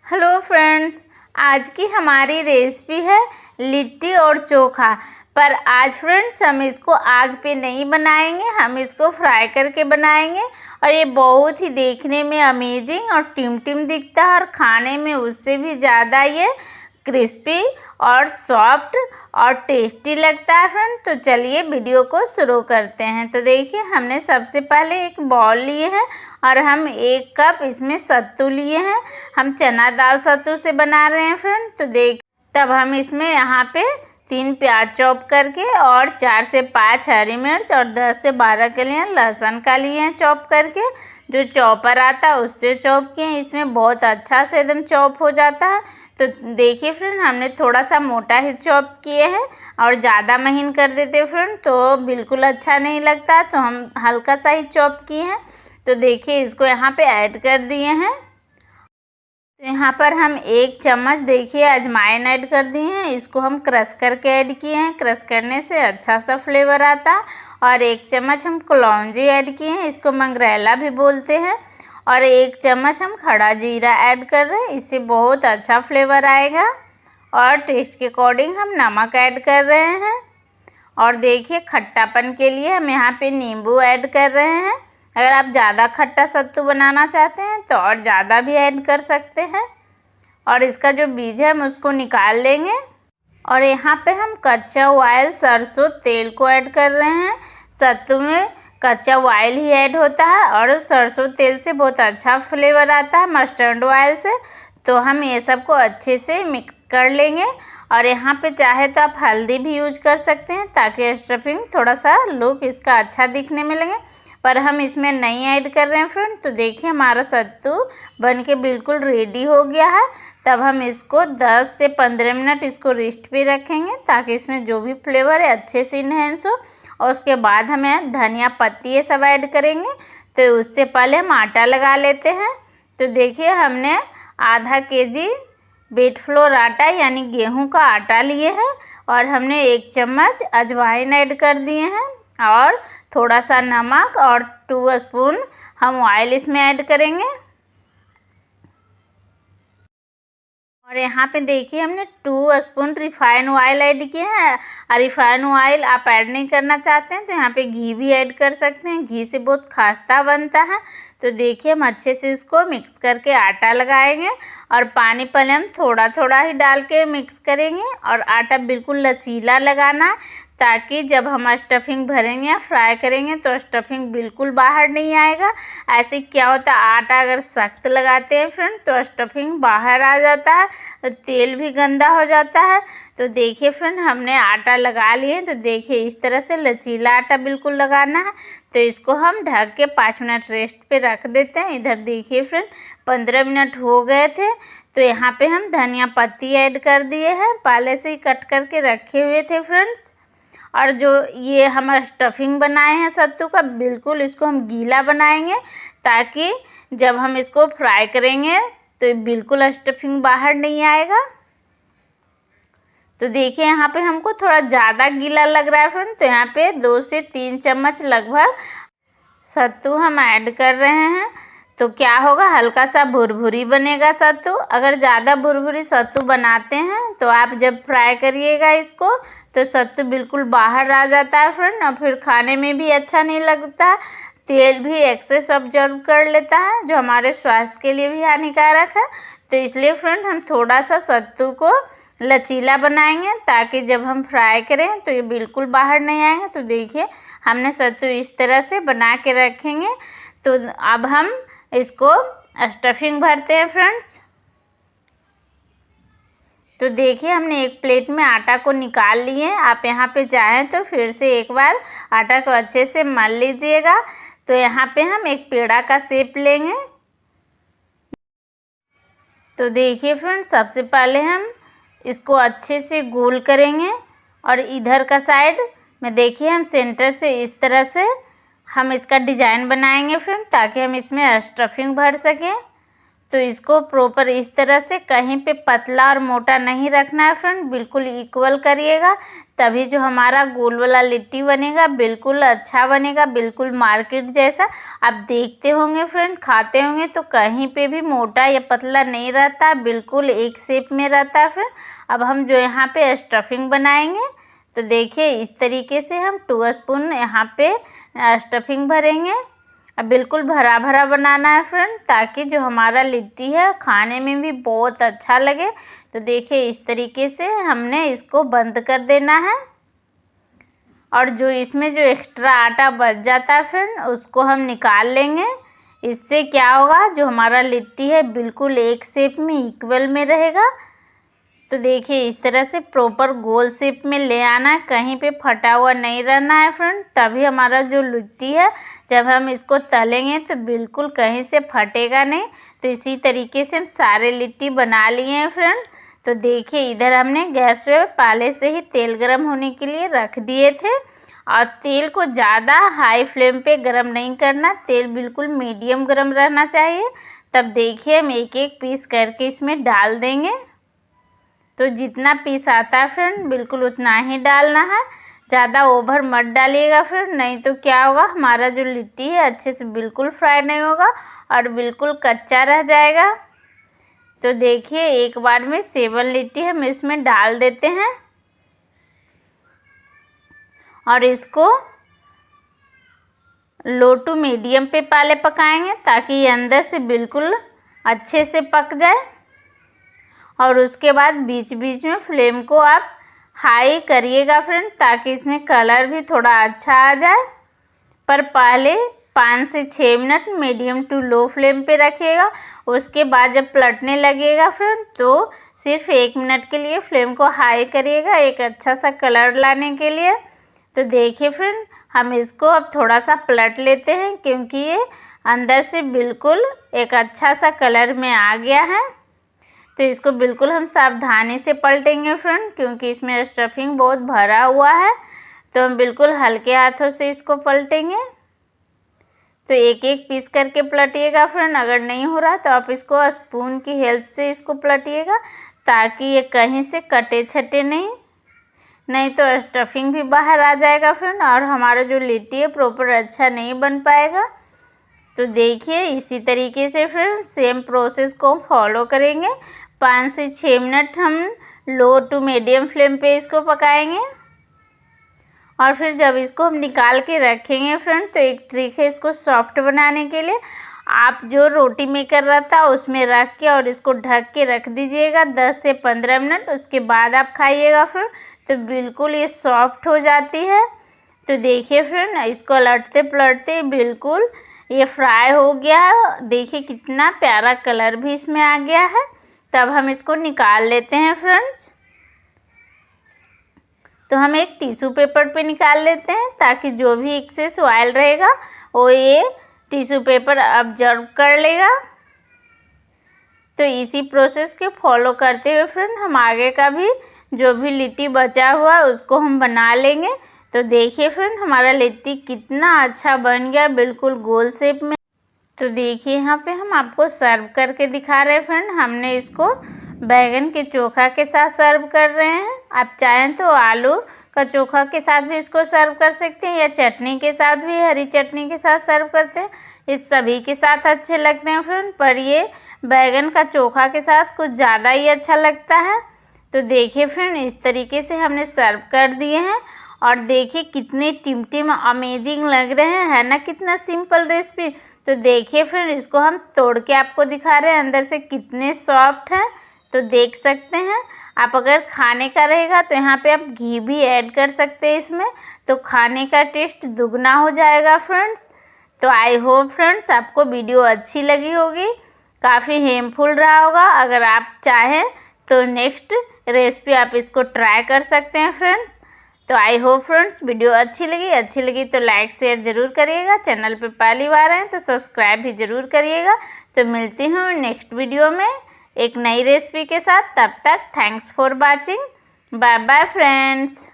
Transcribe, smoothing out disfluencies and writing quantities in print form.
Hello friends, आज की हमारी रेसिपी है लिट्टी और चोखा। पर आज फ्रेंड्स हम इसको आग पे नहीं बनाएंगे, हम इसको फ्राई करके बनाएंगे। और ये बहुत ही देखने में अमेजिंग और टिमटिम दिखता है और खाने में उससे भी ज़्यादा ये क्रिस्पी और सॉफ्ट और टेस्टी लगता है फ्रेंड। तो चलिए वीडियो को शुरू करते हैं। तो देखिए, हमने सबसे पहले एक बाउल लिए हैं और हम 1 कप इसमें सत्तू लिए हैं। हम चना दाल सत्तू से बना रहे हैं फ्रेंड। तो तब हम इसमें यहाँ पे 3 प्याज चॉप करके और 4 से 5 हरी मिर्च और 10 से 12 कलियाँ लहसुन का लिए हैं चॉप करके। जो चॉपर आता है उससे चॉप किए हैं, इसमें बहुत अच्छा से एकदम चॉप हो जाता है। तो देखिए फ्रेंड, हमने थोड़ा सा मोटा ही चॉप किए हैं और ज़्यादा महीन कर देते फ्रेंड तो बिल्कुल अच्छा नहीं लगता, तो हम हल्का सा ही चॉप किए हैं। तो देखिए, इसको यहाँ पे ऐड कर दिए हैं। तो यहाँ पर हम 1 चम्मच देखिए अजवाइन ऐड कर दिए हैं। इसको हम क्रश करके ऐड किए हैं, क्रश करने से अच्छा सा फ्लेवर आता है। और 1 चम्मच हम कलौंजी ऐड किए हैं, इसको मंगरेला भी बोलते हैं। और 1 चम्मच हम खड़ा जीरा ऐड कर रहे हैं, इससे बहुत अच्छा फ्लेवर आएगा। और टेस्ट के अकॉर्डिंग हम नमक ऐड कर रहे हैं। और देखिए, खट्टापन के लिए हम यहाँ पे नींबू ऐड कर रहे हैं। अगर आप ज़्यादा खट्टा सत्तू बनाना चाहते हैं तो और ज़्यादा भी ऐड कर सकते हैं। और इसका जो बीज है हम उसको निकाल लेंगे। और यहाँ पे हम कच्चा ऑयल सरसों तेल को ऐड कर रहे हैं। सत्तू में कच्चा ऑयल ही ऐड होता है और सरसों तेल से बहुत अच्छा फ्लेवर आता है मस्टर्ड ऑयल से। तो हम ये सबको अच्छे से मिक्स कर लेंगे। और यहाँ पे चाहे तो आप हल्दी भी यूज कर सकते हैं ताकि स्टफिंग थोड़ा सा लुक इसका अच्छा दिखने में लगे, पर हम इसमें नहीं ऐड कर रहे हैं फ्रेंड। तो देखिए, हमारा सत्तू बन के बिल्कुल रेडी हो गया है। तब हम इसको 10 से 15 मिनट इसको रेस्ट पे रखेंगे ताकि इसमें जो भी फ्लेवर है अच्छे से इन्हेंस हो। और उसके बाद हमें धनिया पत्ती ये सब ऐड करेंगे। तो उससे पहले हम आटा लगा लेते हैं। तो देखिए, हमने आधा केजी व्हीट फ्लोर आटा यानी गेहूं का आटा लिए हैं और हमने 1 चम्मच अजवाइन ऐड कर दिए हैं और थोड़ा सा नमक और 2 स्पून हम ऑयल इसमें ऐड करेंगे। और यहाँ पे देखिए, हमने 2 स्पून रिफाइन ऑयल ऐड किए हैं। और रिफाइन ऑयल आप ऐड नहीं करना चाहते हैं तो यहाँ पे घी भी ऐड कर सकते हैं, घी से बहुत खास्ता बनता है। तो देखिए, हम अच्छे से इसको मिक्स करके आटा लगाएंगे और पानी पहले हम थोड़ा थोड़ा ही डाल के मिक्स करेंगे। और आटा बिल्कुल लचीला लगाना है ताकि जब हम स्टफिंग भरेंगे या फ्राई करेंगे तो स्टफिंग बिल्कुल बाहर नहीं आएगा। ऐसे क्या होता है, आटा अगर सख्त लगाते हैं फ्रेंड तो स्टफिंग बाहर आ जाता है, तो तेल भी गंदा हो जाता है। तो देखिए फ्रेंड, हमने आटा लगा लिए। तो देखिए, इस तरह से लचीला आटा बिल्कुल लगाना है। तो इसको हम ढक के 5 मिनट रेस्ट पे रख देते हैं। इधर देखिए फ्रेंड, 15 मिनट हो गए थे। तो यहाँ पे हम धनिया पत्ती ऐड कर दिए हैं, पहले से ही कट करके रखे हुए थे फ्रेंड्स। और जो ये हम स्टफिंग बनाए हैं सत्तू का, बिल्कुल इसको हम गीला बनाएंगे ताकि जब हम इसको फ्राई करेंगे तो बिल्कुल स्टफिंग बाहर नहीं आएगा। तो देखिए, यहाँ पे हमको थोड़ा ज़्यादा गीला लग रहा है फ्रेंड, तो यहाँ पे 2 से 3 चम्मच लगभग सत्तू हम ऐड कर रहे हैं। तो क्या होगा, हल्का सा भुरभुरी बनेगा सत्तू। अगर ज़्यादा भुरभुरी सत्तू बनाते हैं तो आप जब फ्राई करिएगा इसको तो सत्तू बिल्कुल बाहर आ जाता है फ्रेंड, और फिर खाने में भी अच्छा नहीं लगता। तेल भी एक्सेस ऑब्जर्व कर लेता है जो हमारे स्वास्थ्य के लिए भी हानिकारक है। तो इसलिए फ्रेंड, हम थोड़ा सा सत्तू को लचीला बनाएंगे ताकि जब हम फ्राई करें तो ये बिल्कुल बाहर नहीं आएंगे। तो देखिए, हमने सत्तू इस तरह से बना के रखेंगे। तो अब हम इसको स्टफिंग भरते हैं फ्रेंड्स। तो देखिए, हमने एक प्लेट में आटा को निकाल लिए। आप यहाँ पे चाहें तो फिर से एक बार आटा को अच्छे से मल लीजिएगा। तो यहाँ पे हम एक पेड़ा का शेप लेंगे। तो देखिए फ्रेंड्स, सबसे पहले हम इसको अच्छे से गोल करेंगे और इधर का साइड में देखिए हम सेंटर से इस तरह से हम इसका डिज़ाइन बनाएंगे फ्रेंड ताकि हम इसमें स्टफिंग भर सकें। तो इसको प्रॉपर इस तरह से कहीं पे पतला और मोटा नहीं रखना है फ्रेंड, बिल्कुल इक्वल करिएगा, तभी जो हमारा गोल वाला लिट्टी बनेगा बिल्कुल अच्छा बनेगा, बिल्कुल मार्केट जैसा। आप देखते होंगे फ्रेंड, खाते होंगे तो कहीं पे भी मोटा या पतला नहीं रहता, बिल्कुल एक शेप में रहता है फ्रेंड। अब हम जो यहाँ पे स्टफिंग बनाएंगे तो देखिए इस तरीके से हम 2 स्पून यहाँ पे स्टफिंग भरेंगे। अब बिल्कुल भरा भरा बनाना है फ्रेंड, ताकि जो हमारा लिट्टी है खाने में भी बहुत अच्छा लगे। तो देखिए इस तरीके से हमने इसको बंद कर देना है, और जो इसमें जो एक्स्ट्रा आटा बच जाता है फ्रेंड उसको हम निकाल लेंगे। इससे क्या होगा, जो हमारा लिट्टी है बिल्कुल एक शेप में इक्वल में रहेगा। तो देखिए इस तरह से प्रॉपर गोल शेप में ले आना है, कहीं पे फटा हुआ नहीं रहना है फ्रेंड, तभी हमारा जो लिट्टी है जब हम इसको तलेंगे तो बिल्कुल कहीं से फटेगा नहीं। तो इसी तरीके से हम सारे लिट्टी बना लिए हैं फ्रेंड। तो देखिए इधर हमने गैस पे पहले से ही तेल गरम होने के लिए रख दिए थे, और तेल को ज़्यादा हाई फ्लेम पे गरम नहीं करना, तेल बिल्कुल मीडियम गरम रहना चाहिए। तब देखिए हम एक एक पीस करके इसमें डाल देंगे। तो जितना पीस आता है फ्रेंड बिल्कुल उतना ही डालना है, ज़्यादा ओवर मत डालिएगा फ्रेंड, नहीं तो क्या होगा, हमारा जो लिट्टी है अच्छे से बिल्कुल फ्राई नहीं होगा और बिल्कुल कच्चा रह जाएगा। तो देखिए एक बार में 7 लिट्टी हम इसमें डाल देते हैं, और इसको लो टू मीडियम पे पहले पकाएंगे ताकि ये अंदर से बिल्कुल अच्छे से पक जाए। और उसके बाद बीच बीच में फ्लेम को आप हाई करिएगा फ्रेंड, ताकि इसमें कलर भी थोड़ा अच्छा आ जाए। पर पहले 5 से 6 minute medium to low flame पे रखिएगा। उसके बाद जब पलटने लगेगा फ्रेंड तो सिर्फ 1 मिनट के लिए फ्लेम को हाई करिएगा, एक अच्छा सा कलर लाने के लिए। तो देखिए फ्रेंड हम इसको अब थोड़ा सा पलट लेते हैं, क्योंकि ये अंदर से बिल्कुल एक अच्छा सा कलर में आ गया है। तो इसको बिल्कुल हम सावधानी से पलटेंगे फ्रेंड, क्योंकि इसमें स्टफिंग बहुत भरा हुआ है। तो हम बिल्कुल हल्के हाथों से इसको पलटेंगे। तो एक एक पीस करके पलटिएगा फ्रेंड, अगर नहीं हो रहा तो आप इसको स्पून की हेल्प से इसको पलटिएगा, ताकि ये कहीं से कटे छटे नहीं तो स्टफिंग भी बाहर आ जाएगा फ्रेंड, और हमारा जो लिट्टी है प्रॉपर अच्छा नहीं बन पाएगा। तो देखिए इसी तरीके से फ्रेंड सेम प्रोसेस को फॉलो करेंगे। 5 से 6 मिनट हम लो टू मीडियम फ्लेम पे इसको पकाएंगे, और फिर जब इसको हम निकाल के रखेंगे फ्रेंड तो एक ट्रिक है इसको सॉफ्ट बनाने के लिए। आप जो रोटी मेकर रहता है उसमें रख के और इसको ढक के रख दीजिएगा 10 से 15 मिनट, उसके बाद आप खाइएगा फ्रेंड तो बिल्कुल ये सॉफ्ट हो जाती है। तो देखिए फ्रेंड इसको पलटते पलटते बिल्कुल ये फ्राई हो गया है, देखिए कितना प्यारा कलर भी इसमें आ गया है। तब हम इसको निकाल लेते हैं फ्रेंड्स। तो हम एक टिश्यू पेपर पे निकाल लेते हैं, ताकि जो भी एक्सेस ऑयल रहेगा वो ये टिश्यू पेपर ऑब्जर्व कर लेगा। तो इसी प्रोसेस के फॉलो करते हुए फ्रेंड हम आगे का भी जो भी लिट्टी बचा हुआ है उसको हम बना लेंगे। तो देखिए फ्रेंड हमारा लिट्टी कितना अच्छा बन गया, बिल्कुल गोल शेप में। तो देखिए यहाँ पे हम आपको सर्व करके दिखा रहे हैं फ्रेंड, हमने इसको बैगन के चोखा के साथ सर्व कर रहे हैं। आप चाहें तो आलू का चोखा के साथ भी इसको सर्व कर सकते हैं, या चटनी के साथ भी, हरी चटनी के साथ सर्व करते हैं, इस सभी के साथ अच्छे लगते हैं फ्रेंड। पर ये बैगन का चोखा के साथ कुछ ज़्यादा ही अच्छा लगता है। तो देखिए फ्रेंड इस तरीके से हमने सर्व कर दिए हैं, और देखिए कितने टिमटिम अमेजिंग लग रहे हैं, है ना, कितना सिंपल रेसिपी। तो देखिए फ्रेंड इसको हम तोड़ के आपको दिखा रहे हैं, अंदर से कितने सॉफ्ट हैं। तो देख सकते हैं आप, अगर खाने का रहेगा तो यहाँ पे आप घी भी ऐड कर सकते हैं इसमें, तो खाने का टेस्ट दुगना हो जाएगा फ्रेंड्स। तो आई होप फ्रेंड्स आपको वीडियो अच्छी लगी होगी, काफ़ी हेल्पफुल रहा होगा। अगर आप चाहें तो नेक्स्ट रेसिपी आप इसको ट्राई कर सकते हैं फ्रेंड्स। तो आई होप फ्रेंड्स वीडियो अच्छी लगी तो लाइक शेयर ज़रूर करिएगा, चैनल पे पहली बार आए तो सब्सक्राइब भी ज़रूर करिएगा। तो मिलती हूँ नेक्स्ट वीडियो में एक नई रेसिपी के साथ, तब तक thanks for watching, bye bye friends.